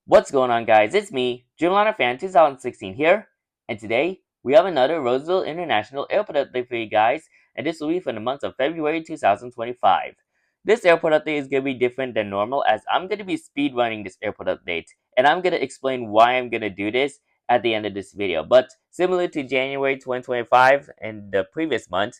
What's going on, guys? It's me, Dreamliner Fan 2016 here, and today we have another Roseville International Airport update for you guys, and this will be for the month of February 2025. This airport update is going to be different than normal as I'm going to be speedrunning this airport update, and I'm going to explain why I'm going to do this at the end of this video. But similar to January 2025 and the previous month,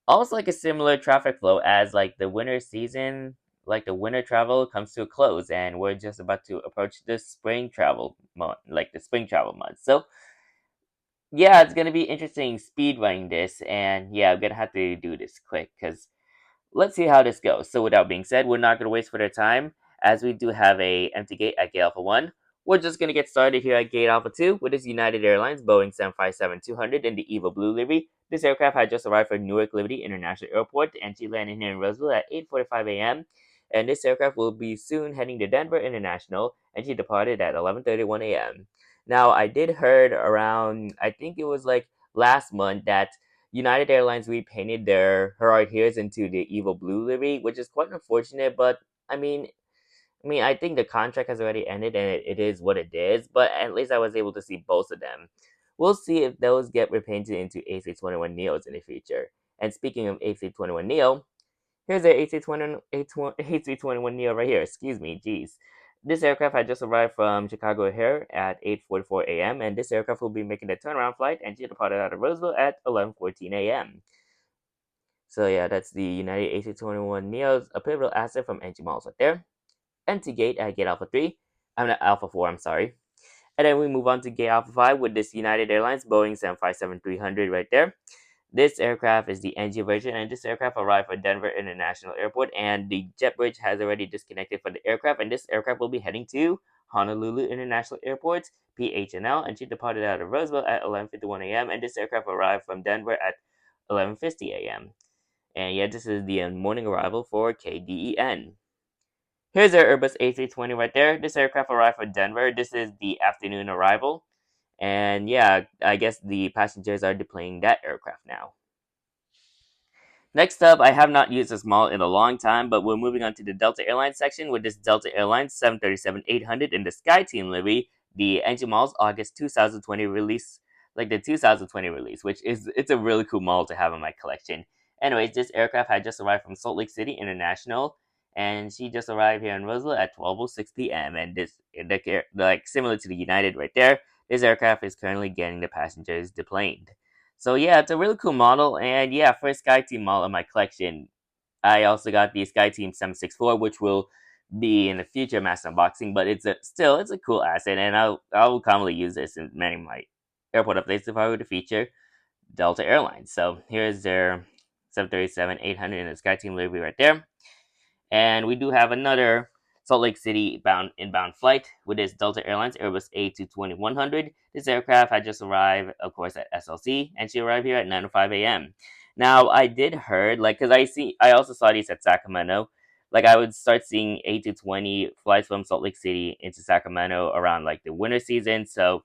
also like a similar traffic flow as like the winter season, like the winter travel comes to a close and we're just about to approach the spring travel month, like the spring travel month. So yeah, it's gonna be interesting speed running this, and yeah, I'm gonna have to do this quick because let's see how this goes. So without being said, we're not going to waste further time as we do have a empty gate at Gate Alpha 1. We're just going to get started here at Gate Alpha 2 with this United Airlines Boeing 757-200 in the Eva Blue livery. This aircraft had just arrived from Newark Liberty International Airport and she landed here in Roseville at 8:45 a.m. And this aircraft will be soon heading to Denver International and she departed at 11:31 a.m. Now, I did heard around, I think it was like last month that United Airlines repainted their her Heroes into the evil blue livery, which is quite unfortunate. But I mean, I think the contract has already ended, and it is what it is. But at least I was able to see both of them. We'll see if those get repainted into AC-21 Neos in the future. And speaking of AC-21 Neo, here's the AC-21 Neo right here. Excuse me, jeez. This aircraft had just arrived from Chicago O'Hare at 8:44 a.m. and this aircraft will be making a turnaround flight and she departed out of Roseville at 11:14 a.m. So yeah, that's the United AC-21 Neos, a pivotal asset from NG Malls right there. Empty gate at gate Alpha 3. I'm not Alpha 4, I'm sorry. And then we move on to gate Alpha 5 with this United Airlines Boeing 757-300 right there. This aircraft is the NG version, and this aircraft arrived at Denver International Airport, and the jet bridge has already disconnected from the aircraft, and this aircraft will be heading to Honolulu International Airport, PHNL, and she departed out of Roseville at 11:51 a.m., and this aircraft arrived from Denver at 11:50 a.m. And yeah, this is the morning arrival for KDEN. Here's our Airbus A320 right there. This aircraft arrived from Denver. This is the afternoon arrival. And yeah, I guess the passengers are deploying that aircraft now. Next up, I have not used this model in a long time, but we're moving on to the Delta Airlines section with this Delta Airlines 737-800 in the SkyTeam livery, the engine model's August 2020 release, like the 2020 release, which is it's a really cool model to have in my collection. Anyways, this aircraft had just arrived from Salt Lake City International, and she just arrived here in Roseville at 12:06 p.m. And this, like similar to the United right there, this aircraft is currently getting the passengers deplaned. So yeah, it's a really cool model, and yeah, first SkyTeam model in my collection. I also got the SkyTeam 764, which will be in the future mass unboxing, but it's a cool asset, and I will commonly use this in many of my airport updates if I were to feature Delta Airlines. So here's their 737-800 in the SkyTeam livery right there. And we do have another Salt Lake City bound inbound flight with this Delta Airlines Airbus A220-100. This aircraft had just arrived, of course, at SLC, and she arrived here at 9:05 a.m. Now, I did heard, like, because I also saw these at Sacramento. Like, I would start seeing A220 flights from Salt Lake City into Sacramento around like the winter season. So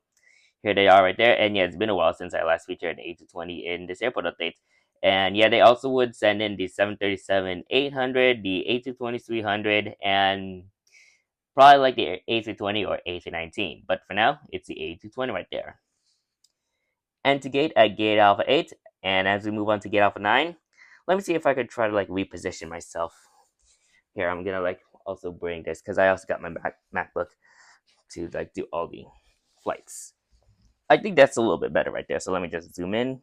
here they are right there. And yeah, it's been a while since I last featured an A220 in this airport update. And yeah, they also would send in the 737-800, the A220-300, and probably like the A320 or A319. But for now, it's the A220 right there. And to gate at gate Alpha 8, and as we move on to gate Alpha 9, let me see if I could try to like reposition myself. Here, I'm gonna like also bring this because I also got my MacBook to like do all the flights. I think that's a little bit better right there. So let me just zoom in.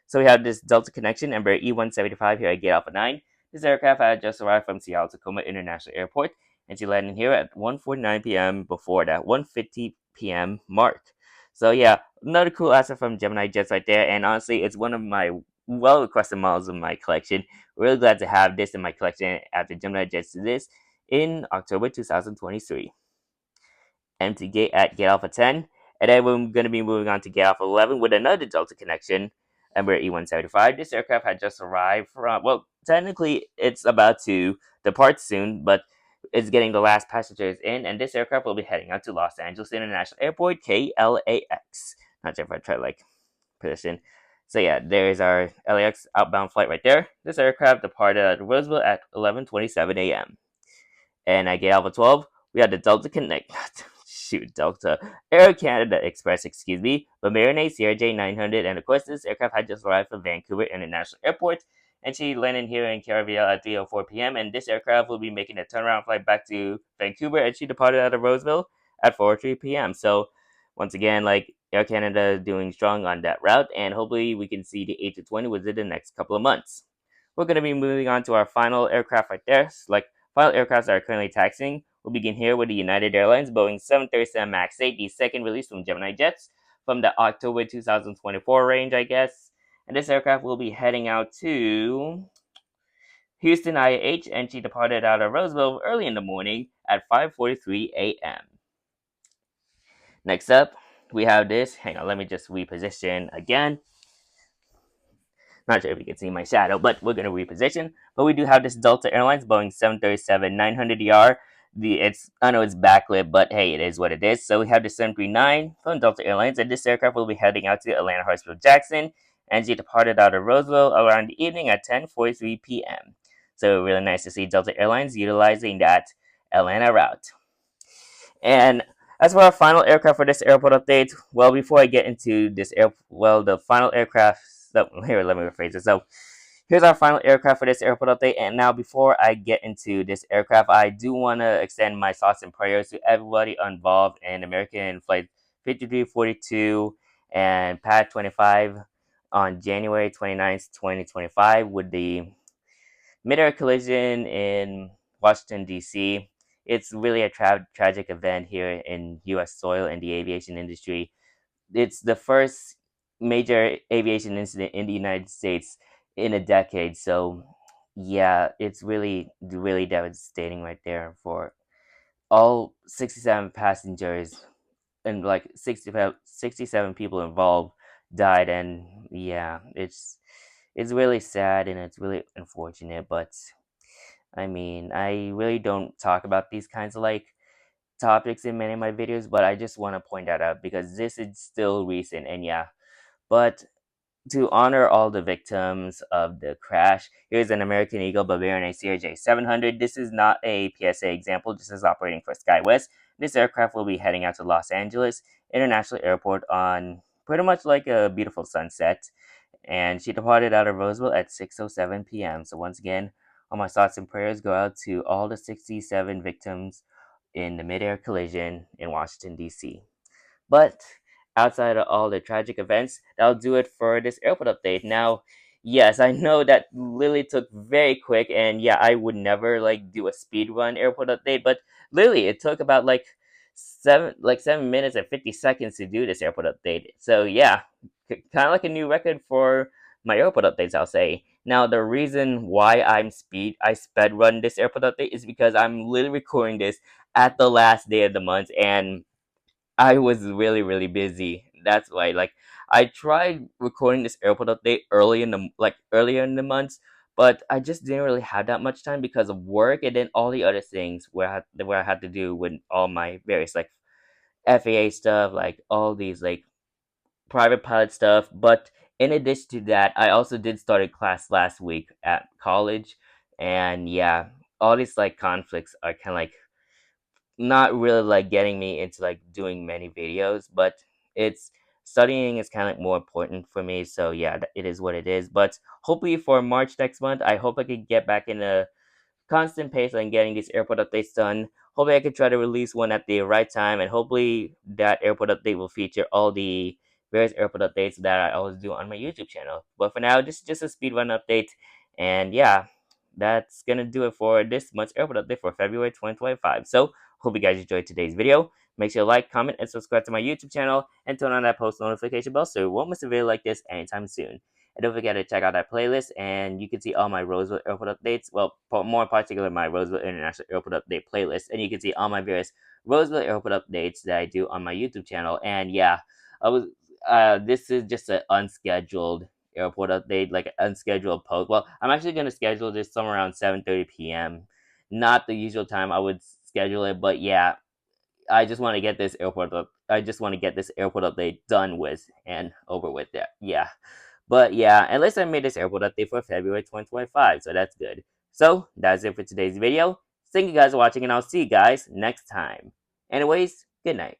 So we have this Delta connection, Embraer E175 here at Gate Alpha 9. This aircraft had just arrived from Seattle Tacoma International Airport, and she landed here at 1:49 p.m. before that 1:50 p.m. mark. So yeah, another cool asset from Gemini Jets right there, and honestly, it's one of my well-requested models in my collection. Really glad to have this in my collection after Gemini Jets did this in October 2023. Empty gate at gate Alpha 10. And then we're going to be moving on to gate Alpha 11 with another Delta connection, Embraer E175. This aircraft had just arrived from, well, technically it's about to depart soon, but it's getting the last passengers in, and this aircraft will be heading out to Los Angeles International Airport, KLAX. Not sure if I try to like position. So yeah, there's our LAX outbound flight right there. This aircraft departed at Roseville at 11:27 a.m. And at gate Alpha 12, we had the Delta Connect. shoot, Delta. Air Canada Express, excuse me, Bamariné CRJ 900, and of course, this aircraft had just arrived from Vancouver International Airport, and she landed here in Caribbean at 3:04 p.m., and this aircraft will be making a turnaround flight back to Vancouver, and she departed out of Roseville at 4:03 p.m. So, once again, like, Air Canada is doing strong on that route, and hopefully we can see the A220 within the next couple of months. We're going to be moving on to our final aircraft right there. Like, final aircraft that are currently taxiing. We'll begin here with the United Airlines Boeing 737 MAX 8, the second release from Gemini Jets from the October 2024 range, I guess. And this aircraft will be heading out to Houston IAH, and she departed out of Roseville early in the morning at 5:43 a.m. Next up, we have this. Hang on, let me just reposition again. Not sure if you can see my shadow, but we're gonna reposition. But we do have this Delta Airlines Boeing 737-900ER. I know it's backlit, but hey, it is what it is. So we have the 739 from Delta Airlines, and this aircraft will be heading out to Atlanta Hartsfield Jackson, and she departed out of Roseville around the evening at 10:43 p.m. So really nice to see Delta Airlines utilizing that Atlanta route. And as for our final aircraft for this airport update, well, before I get into the final aircraft. So here, let me rephrase it. So here's our final aircraft for this airport update. And now, before I get into this aircraft, I do want to extend my thoughts and prayers to everybody involved in American Flight 5342 and Pad 25 on January 29th, 2025, with the mid-air collision in Washington, D.C. It's really a tragic event here in U.S. soil in the aviation industry. It's the first major aviation incident in the United States in a decade. So, yeah, it's really, really devastating right there for all 67 passengers, and like 67 people involved died. And yeah, it's really sad and it's really unfortunate. But I mean, I really don't talk about these kinds of like topics in many of my videos, but I just want to point that out because this is still recent. And yeah, but to honor all the victims of the crash, here's an American Eagle Bavarian CRJ 700. This is not a PSA example. This is operating for SkyWest. This aircraft will be heading out to Los Angeles International Airport on pretty much like a beautiful sunset. And she departed out of Roseville at 6:07 p.m. So once again, all my thoughts and prayers go out to all the 67 victims in the midair collision in Washington, D.C. But outside of all the tragic events, that'll do it for this airport update. Now, yes, I know that Lily took very quick, and yeah, I would never like do a speed run airport update, but Lily, it took about like 7 minutes and 50 seconds to do this airport update. So yeah, kind of like a new record for my airport updates, I'll say. Now, the reason why I sped run this airport update is because I'm literally recording this at the last day of the month, and I was really, really busy. That's why, like, I tried recording this airport update earlier in the months, but I just didn't really have that much time because of work and then all the other things where I had to do with all my various like FAA stuff, like all these like private pilot stuff. But in addition to that, I also did start a class last week at college, and yeah, all these like conflicts are kind of like not really like getting me into like doing many videos, but it's studying is kind of like more important for me. So yeah, it is what it is. But hopefully for March next month, I hope I could get back in a constant pace on getting these airport updates done. Hopefully, I can try to release one at the right time, and hopefully, that airport update will feature all the various airport updates that I always do on my YouTube channel. But for now, just a speedrun update, and yeah, that's gonna do it for this month's airport update for February 2025. So, hope you guys enjoyed today's video. Make sure to like, comment, and subscribe to my YouTube channel, and turn on that post notification bell so you won't miss a video like this anytime soon. And don't forget to check out that playlist, and you can see all my Roseville Airport updates. Well, more in particular, my Roseville International Airport update playlist. And you can see all my various Roseville Airport updates that I do on my YouTube channel. And yeah, I was. This is just an unscheduled airport update, like an unscheduled post. Well, I'm actually gonna schedule this somewhere around 7:30 p.m. Not the usual time I would schedule it, but yeah, I just want to get this airport up. I just want to get this airport update done with and over with. That yeah. But yeah, at least I made this airport update for February 2025, so that's good. So that's it for today's video. Thank you guys for watching, and I'll see you guys next time. Anyways, Good night.